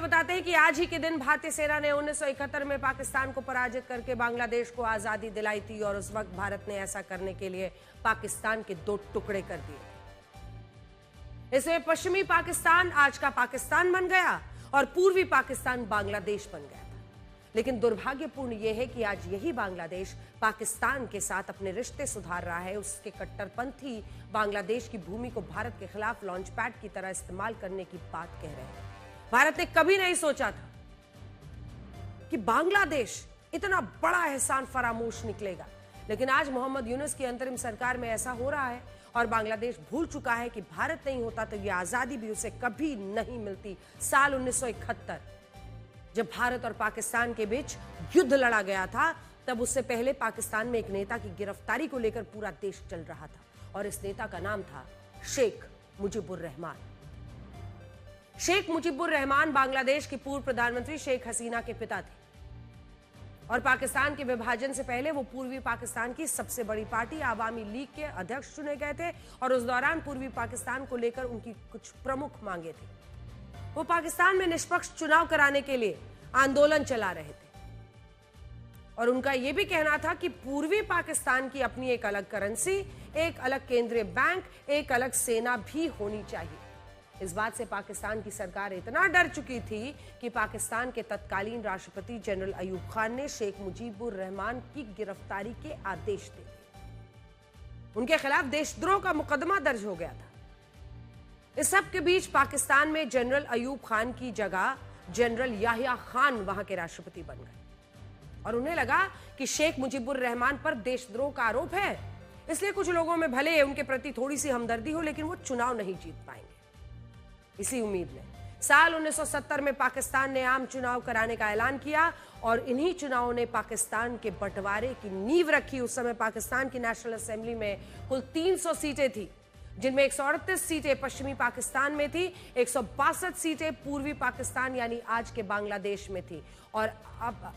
बताते हैं कि आज ही के दिन भारतीय सेना ने 1971 में पाकिस्तान को पराजित करके बांग्लादेश को आजादी दिलाई थी और उस वक्त भारत ने ऐसा करने के लिए पाकिस्तान के 2 टुकड़े कर दिए। इसमें पश्चिमी पाकिस्तान आज का पाकिस्तान बन गया और पूर्वी पाकिस्तान बांग्लादेश बन गया था। लेकिन दुर्भाग्यपूर्ण यह है कि आज यही बांग्लादेश पाकिस्तान के साथ अपने रिश्ते सुधार रहा है। उसके कट्टरपंथी बांग्लादेश की भूमि को भारत के खिलाफ लॉन्च पैड की तरह इस्तेमाल करने की बात कह रहे हैं। भारत ने कभी नहीं सोचा था कि बांग्लादेश इतना बड़ा एहसान फरामोश निकलेगा, लेकिन आज मोहम्मद यूनुस की अंतरिम सरकार में ऐसा हो रहा है और बांग्लादेश भूल चुका है कि भारत नहीं होता तो यह आजादी भी उसे कभी नहीं मिलती। साल 1971 जब भारत और पाकिस्तान के बीच युद्ध लड़ा गया था, तब उससे पहले पाकिस्तान में एक नेता की गिरफ्तारी को लेकर पूरा देश चल रहा था और इस नेता का नाम था शेख मुजीबुर रहमान। शेख मुजीबुर रहमान बांग्लादेश की पूर्व प्रधानमंत्री शेख हसीना के पिता थे और पाकिस्तान के विभाजन से पहले वो पूर्वी पाकिस्तान की सबसे बड़ी पार्टी आवामी लीग के अध्यक्ष चुने गए थे और उस दौरान पूर्वी पाकिस्तान को लेकर उनकी कुछ प्रमुख मांगे थी। वो पाकिस्तान में निष्पक्ष चुनाव कराने के लिए आंदोलन चला रहे थे और उनका यह भी कहना था कि पूर्वी पाकिस्तान की अपनी एक अलग करेंसी, एक अलग केंद्रीय बैंक, एक अलग सेना भी होनी चाहिए। इस बात से पाकिस्तान की सरकार इतना डर चुकी थी कि पाकिस्तान के तत्कालीन राष्ट्रपति जनरल अयूब खान ने शेख मुजीबुर रहमान की गिरफ्तारी के आदेश दे दिए। उनके खिलाफ देशद्रोह का मुकदमा दर्ज हो गया था। इस सब के बीच पाकिस्तान में जनरल अयूब खान की जगह जनरल याहिया खान वहां के राष्ट्रपति बन गए और उन्हें लगा कि शेख मुजीबुर रहमान पर देशद्रोह का आरोप है, इसलिए कुछ लोगों में भले उनके प्रति थोड़ी सी हमदर्दी हो, लेकिन वो चुनाव नहीं जीत पाएंगे। इसी उम्मीद में साल 1970 में पाकिस्तान ने आम चुनाव कराने का ऐलान किया और इन्हीं चुनावों ने पाकिस्तान के बंटवारे की नींव रखी। उस समय पाकिस्तान की नेशनल असेंबली में कुल 300 सीटें थी, जिनमें 138 सीटें पश्चिमी पाकिस्तान में थी, 162 सीटें पूर्वी पाकिस्तान यानी आज के बांग्लादेश में थी। और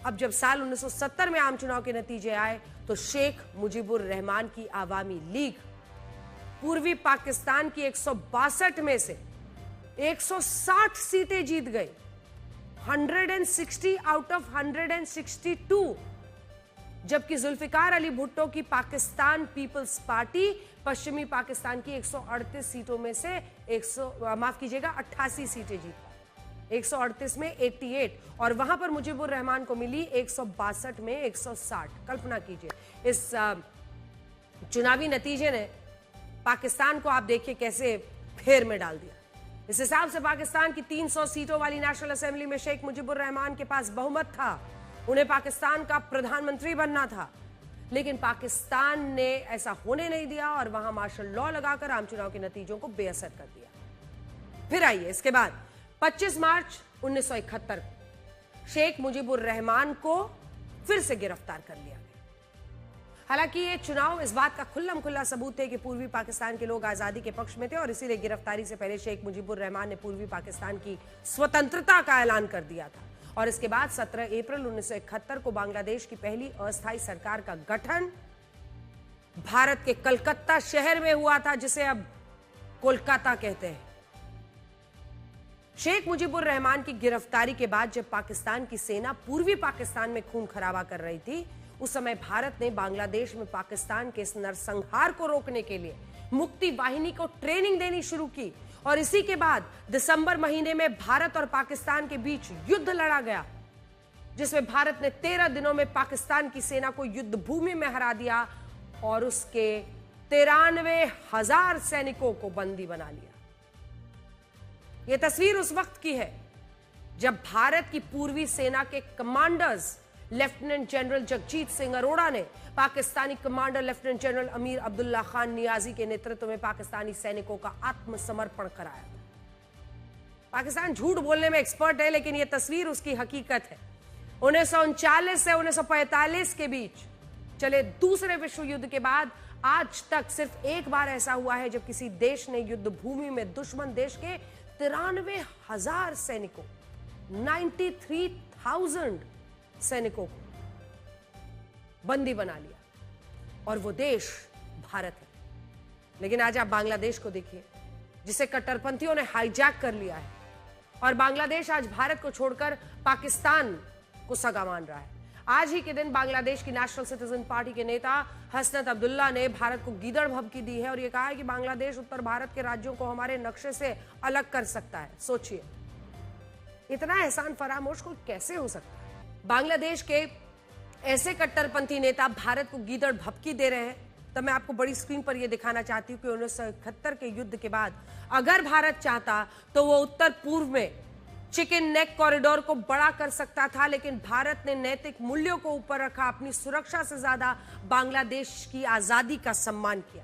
अब जब साल 1970 में आम चुनाव के नतीजे आए तो शेख मुजीबुर रहमान की आवामी लीग पूर्वी पाकिस्तान की 162 में से 160 सीटें जीत गई, 160 आउट ऑफ 162, जबकि जुल्फिकार अली भुट्टो की पाकिस्तान पीपल्स पार्टी पश्चिमी पाकिस्तान की 138 सीटों में से 88 सीटें जीत पाई। 138 में 88 और वहां पर मुजीबुर रहमान को मिली 162 में 160। कल्पना कीजिए, इस चुनावी नतीजे ने पाकिस्तान को आप देखिए कैसे फेर में डाल दिया। इस हिसाब से पाकिस्तान की 300 सीटों वाली नेशनल असेंबली में शेख मुजीबुर रहमान के पास बहुमत था, उन्हें पाकिस्तान का प्रधानमंत्री बनना था, लेकिन पाकिस्तान ने ऐसा होने नहीं दिया और वहां मार्शल लॉ लगाकर आम चुनाव के नतीजों को बेअसर कर दिया। फिर आइए इसके बाद 25 मार्च 1971 शेख मुजीबुर रहमान को फिर से गिरफ्तार कर लिया गया। हालांकि ये चुनाव इस बात का खुल्लम खुल्ला सबूत है कि पूर्वी पाकिस्तान के लोग आजादी के पक्ष में थे और इसीलिए गिरफ्तारी से पहले शेख मुजीबुर रहमान ने पूर्वी पाकिस्तान की स्वतंत्रता का ऐलान कर दिया था और इसके बाद 17 अप्रैल 1971 को बांग्लादेश की पहली अस्थायी सरकार का गठन भारत के कलकत्ता शहर में हुआ था, जिसे अब कोलकाता कहते हैं। शेख मुजीबुर रहमान की गिरफ्तारी के बाद जब पाकिस्तान की सेना पूर्वी पाकिस्तान में खून खराबा कर रही थी, उस समय भारत ने बांग्लादेश में पाकिस्तान के इस नरसंहार को रोकने के लिए मुक्ति वाहिनी को ट्रेनिंग देनी शुरू की और इसी के बाद दिसंबर महीने में भारत और पाकिस्तान के बीच युद्ध लड़ा गया, जिसमें भारत ने 13 दिनों में पाकिस्तान की सेना को युद्ध भूमि में हरा दिया और उसके 93,000 सैनिकों को बंदी बना लिया। यह तस्वीर उस वक्त की है जब भारत की पूर्वी सेना के commanders lieutenant general Jagjit Singh Arora ने Pakistani commander lieutenant general Amir Abdullah Khan Niazi के नेतृत्व में पाकिस्तानी सैनिकों का आत्मसमर्पण कराया। पाकिस्तान झूठ बोलने में एक्सपर्ट है, लेकिन यह तस्वीर उसकी हकीकत है। 1939 से 1945 के बीच चले दूसरे विश्व युद्ध के बाद आज तक सिर्फ एक बार ऐसा हुआ है जब किसी देश ने युद्ध भूमि में दुश्मन देश के 93,000 सैनिकों 93,000 सैनिकों को बंदी बना लिया और वो देश भारत है। लेकिन आज आप बांग्लादेश को देखिए, जिसे कट्टरपंथियों ने हाईजैक कर लिया है और बांग्लादेश आज भारत को छोड़कर पाकिस्तान को सगा मान रहा है। आज ही के दिन बांग्लादेश की नेशनल सिटीजन पार्टी के नेता हसनत अब्दुल्ला ने भारत को गीदड़ भभकी दी है और यह कहा है कि बांग्लादेश उत्तर भारत के राज्यों को हमारे नक्शे से अलग कर सकता है। सोचिए, इतना एहसान फरामोश को कैसे हो सकता है? बांग्लादेश के ऐसे कट्टरपंथी नेता भारत को गीदड़ भभकी दे रहे हैं। तब मैं आपको बड़ी स्क्रीन पर यह दिखाना चाहती हूं कि 1971 के युद्ध के बाद अगर भारत चाहता तो वो उत्तर पूर्व में चिकन नेक कॉरिडोर को बड़ा कर सकता था, लेकिन भारत ने नैतिक मूल्यों को ऊपर रखा, अपनी सुरक्षा से ज्यादा बांग्लादेश की आजादी का सम्मान किया।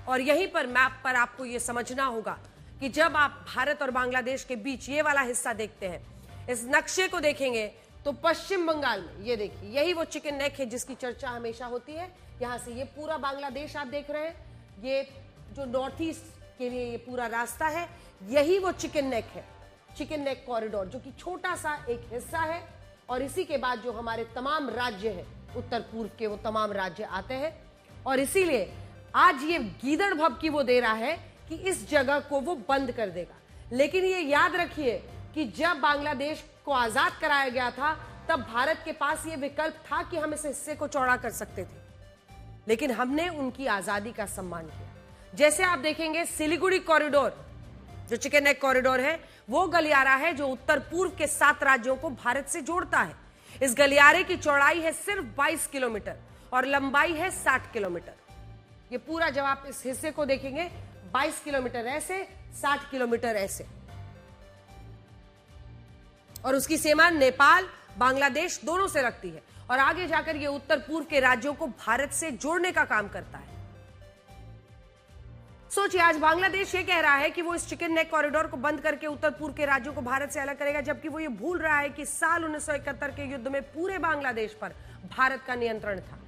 और यहीं पर मैप पर आपको यह समझना होगा कि जब आप भारत और बांग्लादेश के बीच ये वाला हिस्सा देखते हैं, इस नक्शे को देखेंगे तो पश्चिम बंगाल में ये देखिए, यही वो चिकन नेक है जिसकी चर्चा हमेशा होती है। यहां से ये पूरा बांग्लादेश आप देख रहे हैं, ये जो नॉर्थ ईस्ट के लिए ये पूरा रास्ता है, यही वो चिकन नेक है, चिकन नेक कॉरिडोर, जो कि छोटा सा एक हिस्सा है। और इसी के बाद जो हमारे तमाम राज्य हैं उत्तर पूर्व के, वो तमाम राज्य आते हैं। और इसीलिए आज ये गीदड़ भभकी वो दे रहा है कि इस जगह को वो बंद कर देगा। लेकिन ये याद रखिए कि जब बांग्लादेश को आजाद कराया गया था तब भारत के पास ये विकल्प था कि हम इस हिस्से को चौड़ा कर सकते थे, लेकिन हमने उनकी आजादी का सम्मान किया। जैसे आप देखेंगे सिलीगुड़ी कॉरिडोर, जो चिकन नेक कॉरिडोर है, वो गलियारा है जो उत्तर पूर्व के 7 राज्यों को भारत से जोड़ता है। इस गलियारे की चौड़ाई है सिर्फ 22 किलोमीटर और लंबाई है 60 किलोमीटर। ये पूरा जब आप इस हिस्से को देखेंगे, 22 किलोमीटर ऐसे, 60 किलोमीटर ऐसे, और उसकी सीमा नेपाल बांग्लादेश दोनों से रखती है। और आगे जाकर ये उत्तर पूर्व के राज्यों को भारत से जोड़ने का काम करता है। सोचिए, आज बांग्लादेश ये कह रहा है कि वो इस चिकन नेक कॉरिडोर को बंद करके उत्तर पूर्व के राज्यों को भारत से अलग करेगा, जबकि वो ये भूल रहा है कि साल 1971 के युद्ध में पूरे बांग्लादेश पर भारत का नियंत्रण था।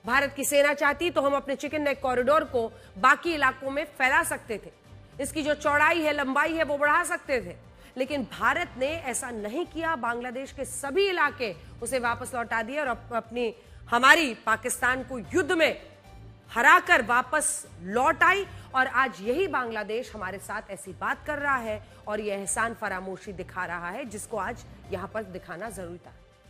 भारत की सेना चाहती तो हम अपने चिकन नेक कॉरिडोर को बाकी इलाकों में फैला सकते थे, इसकी जो चौड़ाई है, लंबाई है, वो बढ़ा सकते थे, लेकिन भारत ने ऐसा नहीं किया। बांग्लादेश के सभी इलाके उसे वापस लौटा दिए और अपनी हमारी पाकिस्तान को युद्ध में हराकर वापस लौट आई। और आज यही बांग्लादेश हमारे साथ ऐसी बात कर रहा है और यह एहसान फरामोशी दिखा रहा है, जिसको आज यहां पर दिखाना जरूरी था।